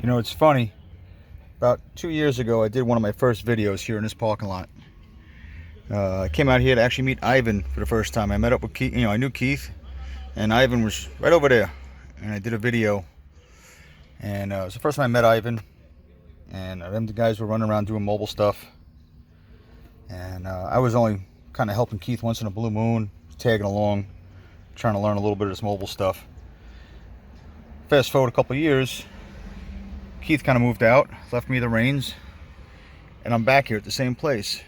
You know, it's funny. About 2 years ago, I did one of my first videos here in this parking lot. I came out here to actually meet Ivan for the first time. I met up with Keith. You know, I knew Keith, and Ivan was right over there. And I did a video, and it was the first time I met Ivan. And them the guys were running around doing mobile stuff. And I was only kind of helping Keith once in a blue moon, tagging along, trying to learn a little bit of this mobile stuff. Fast forward a couple of years, Keith kind of moved out, left me the reins, and I'm back here at the same place.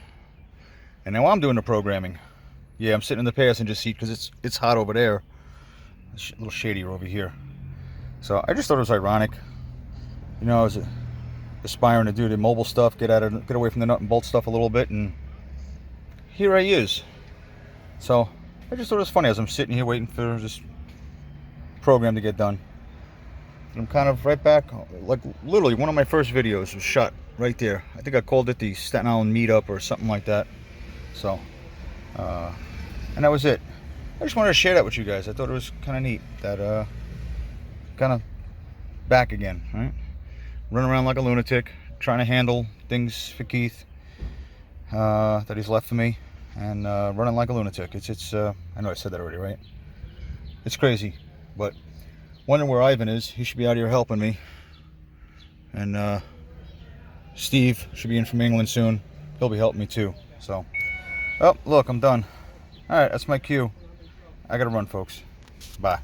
And now I'm doing the programming. Yeah, I'm sitting in the passenger seat because it's hot over there. It's a little shadier over here. So I just thought it was ironic. You know, I was aspiring to do the mobile stuff, get away from the nut and bolt stuff a little bit, and here I is. So I just thought it was funny as I'm sitting here waiting for this program to get done. I'm kind of right back, like literally one of my first videos was shot right there. I think I called it the Staten Island meetup or something like that. So, and that was it. I just wanted to share that with you guys. I thought it was kind of neat that kind of back again, right? Running around like a lunatic, trying to handle things for Keith that he's left for me, and running like a lunatic. It's I know I said that already, right? It's crazy, but wondering where Ivan is. He should be out here helping me. And Steve should be in from England soon. He'll be helping me too. So, oh, look, I'm done. All right, that's my cue. I gotta run, folks. Bye.